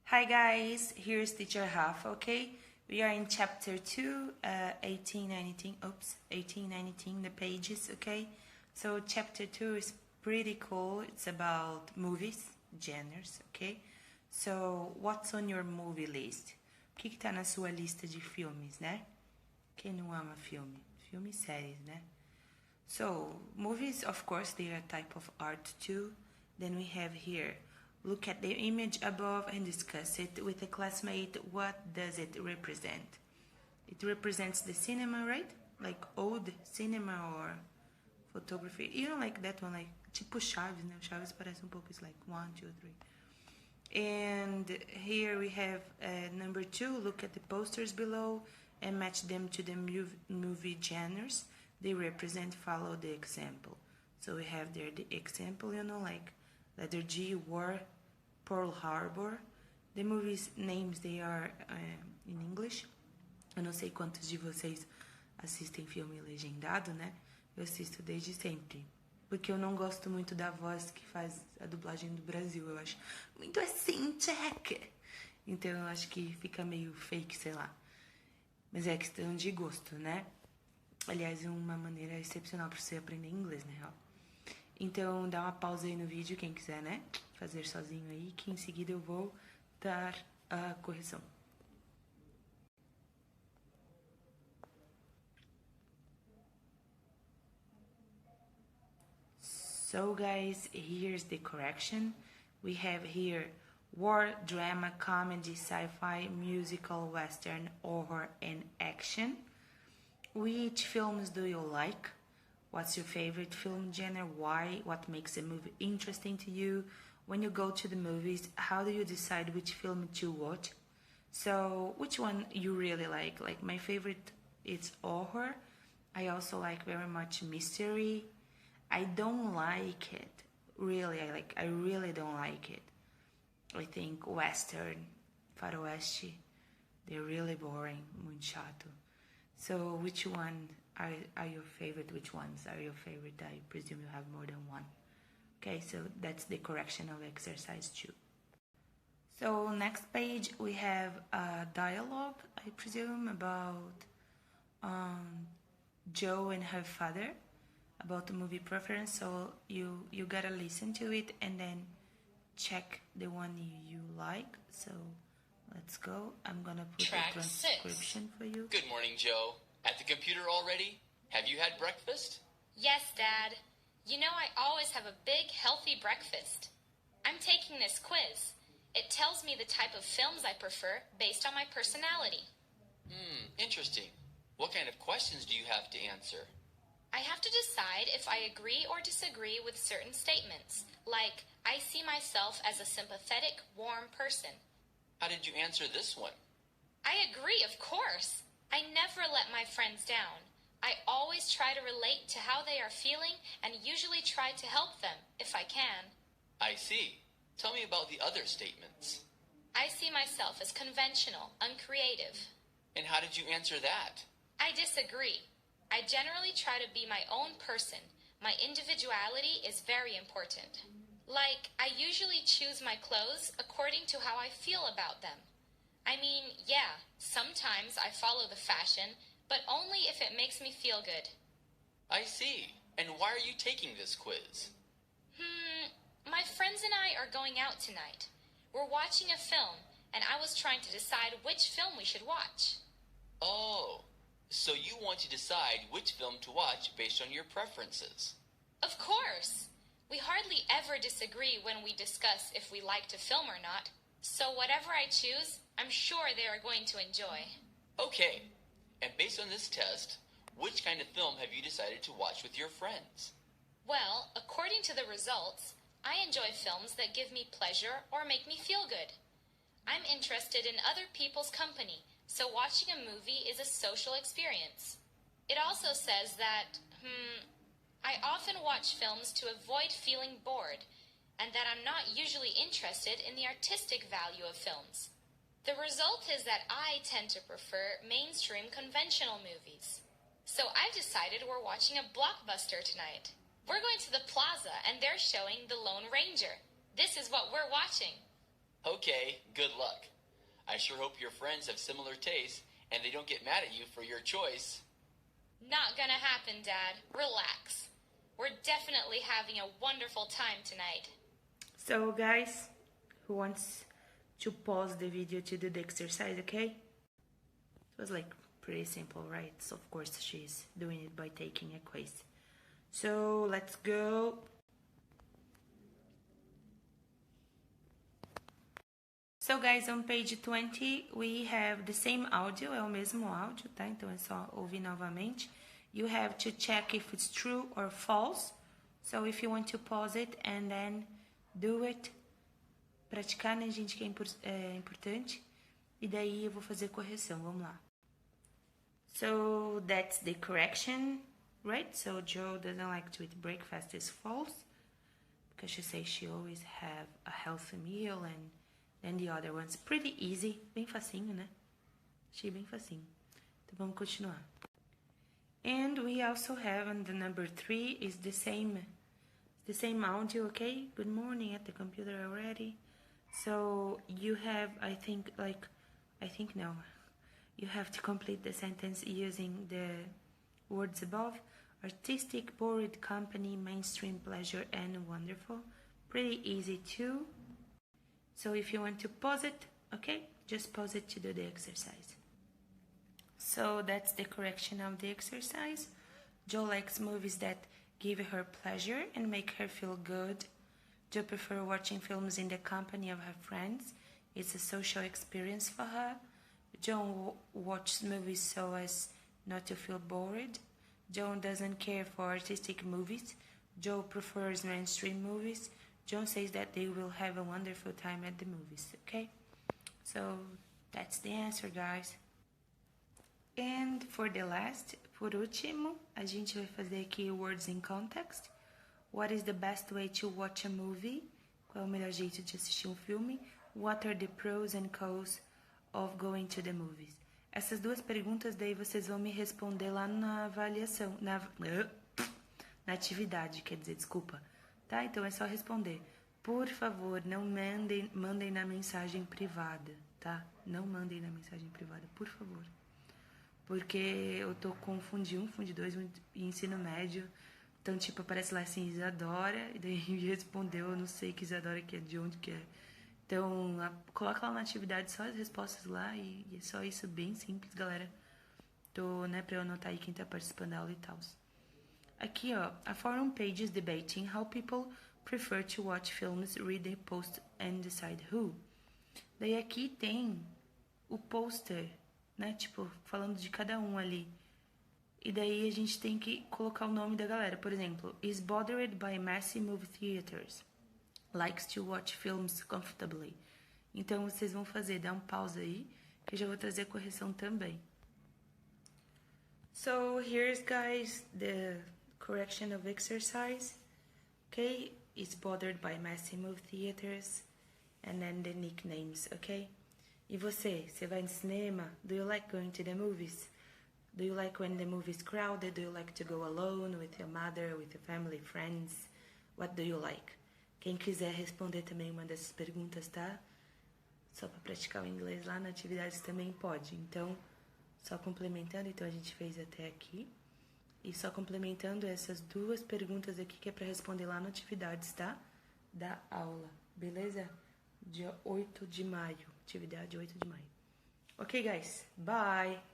Hi guys, here's teacher Half, okay? We are in chapter 2, 1819, 1819, the pages, okay? So chapter 2 is pretty cool. It's about movies, genres, okay? So, what's on your movie list? O que tá na sua lista de filmes, né? Quem não ama filme? Filme e séries, né? So, movies, of course, they are a type of art too. Then we have here, look at the image above and discuss it with a classmate. What does it represent? It represents the cinema, right? Like old cinema or photography. You know, like that one, like tipo Chaves, né? Chaves parece pouco, it's like 1, 2, 3. And here we have number 2, look at the posters below and match them to the movie genres. They represent, follow the example. So we have there the example, you know, like letter G, War, Pearl Harbor. The movies names, they are in English. Eu não sei quantos de vocês assistem filme legendado, né? Eu assisto desde sempre. Porque eu não gosto muito da voz que faz a dublagem do Brasil. Eu acho muito assim, check. Então eu acho que fica meio fake, sei lá. Mas é questão de gosto, né? Aliás, é uma maneira excepcional para você aprender inglês, na real. Então, dá uma pausa aí no vídeo, quem quiser, né? Fazer sozinho aí, que em seguida eu vou dar a correção. So, guys, here's the correction. We have here war, drama, comedy, sci-fi, musical, western, horror, and action. Which films do you like? What's your favorite film genre? Why? What makes a movie interesting to you? When you go to the movies, how do you decide which film to watch? So, which one you really like? Like, my favorite is horror. I also like very much mystery. I don't like it. Really, I really don't like it. I think western, faroeste, they're really boring, muito chato. So which one are your favorite? Which ones are your favorite? I presume you have more than one. Okay, so that's the correction of exercise 2. So next page we have a dialogue, I presume, about Joe and her father, about the movie preference. So you gotta listen to it and then check the one you like. So let's go. I'm gonna put a transcription for you. Good morning, Joe. At the computer already? Have you had breakfast? Yes, Dad. You know I always have a big, healthy breakfast. I'm taking this quiz. It tells me the type of films I prefer based on my personality. Interesting. What kind of questions do you have to answer? I have to decide if I agree or disagree with certain statements, like, I see myself as a sympathetic, warm person. How did you answer this one? I agree, of course. I never let my friends down. I always try to relate to how they are feeling and usually try to help them, if I can. I see. Tell me about the other statements. I see myself as conventional, uncreative. And how did you answer that? I disagree. I generally try to be my own person. My individuality is very important. Like, I usually choose my clothes according to how I feel about them. I mean, yeah, sometimes I follow the fashion, but only if it makes me feel good. I see. And why are you taking this quiz? My friends and I are going out tonight. We're watching a film, and I was trying to decide which film we should watch. Oh, so you want to decide which film to watch based on your preferences? Of course. We hardly ever disagree when we discuss if we liked a film or not. So whatever I choose, I'm sure they are going to enjoy. Okay. And based on this test, which kind of film have you decided to watch with your friends? Well, according to the results, I enjoy films that give me pleasure or make me feel good. I'm interested in other people's company, so watching a movie is a social experience. It also says that, I often watch films to avoid feeling bored, and that I'm not usually interested in the artistic value of films. The result is that I tend to prefer mainstream conventional movies. So I've decided we're watching a blockbuster tonight. We're going to the plaza and they're showing The Lone Ranger. This is what we're watching. Okay, good luck. I sure hope your friends have similar tastes and they don't get mad at you for your choice. Not gonna happen, Dad. Relax. We're definitely having a wonderful time tonight. So guys, who wants to pause the video to do the exercise, okay? It was like pretty simple, right? So of course she's doing it by taking a quiz. So let's go. So guys, on page 20 we have the same audio, é o mesmo áudio, tá? Então é só ouvir novamente. You have to check if it's true or false. So if you want to pause it and then do it. Praticar, né, gente, que é importante. E daí eu vou fazer correção, vamos lá. So that's the correction, right? So Joe doesn't like to eat breakfast is false. Because she says she always have a healthy meal and then the other one's pretty easy. Bem facinho, né? Achei bem facinho. Então vamos continuar. And we also have on the number 3 is the same audio, okay? Good morning at the computer already. So you have, you have to complete the sentence using the words above. Artistic, bored, company, mainstream, pleasure, and wonderful. Pretty easy too. So if you want to pause it, okay, just pause it to do the exercise. So that's the correction of the exercise. Jo likes movies that give her pleasure and make her feel good. Jo prefers watching films in the company of her friends. It's a social experience for her. Jo watches movies so as not to feel bored. Jo doesn't care for artistic movies. Jo prefers mainstream movies. John says that they will have a wonderful time at the movies, okay? So that's the answer, guys. And for the last, por último, a gente vai fazer aqui words in context. What is the best way to watch a movie? Qual é o melhor jeito de assistir um filme? What are the pros and cons of going to the movies? Essas duas perguntas daí vocês vão me responder lá na avaliação, na atividade, quer dizer, desculpa. Tá? Então é só responder. Por favor, não mandem na mensagem privada, tá? Não mandem na mensagem privada, por favor. Porque eu tô com Fundi 1, Fundi 2 e ensino médio. Então, tipo, aparece lá assim, Isadora, e daí me respondeu, eu não sei que Isadora que é, de onde que é. Então, coloca lá na atividade só as respostas lá e é só isso, bem simples, galera. Tô, né, pra eu anotar aí quem tá participando da aula e tal. Aqui, ó, a forum page is debating how people prefer to watch films, read the post and decide who. Daí aqui tem o poster, né, tipo, falando de cada um ali. E daí a gente tem que colocar o nome da galera. Por exemplo, is bothered by messy movie theaters. Likes to watch films comfortably. Então, vocês vão dar um pause aí, que eu já vou trazer a correção também. So, here's, guys, the correction of exercise. Okay? Is bothered by messy movie theaters. And then the nicknames, okay? E você vai no cinema? Do you like going to the movies? Do you like when the movie is crowded? Do you like to go alone, with your mother, with your family, friends? What do you like? Quem quiser responder também uma dessas perguntas, tá? Só para praticar o inglês lá na atividade também pode. Então, só complementando, então a gente fez até aqui. E só complementando essas duas perguntas aqui que é para responder lá na atividades, tá? Da aula, beleza? Dia 8 de maio, atividade 8 de maio. Ok, guys, bye!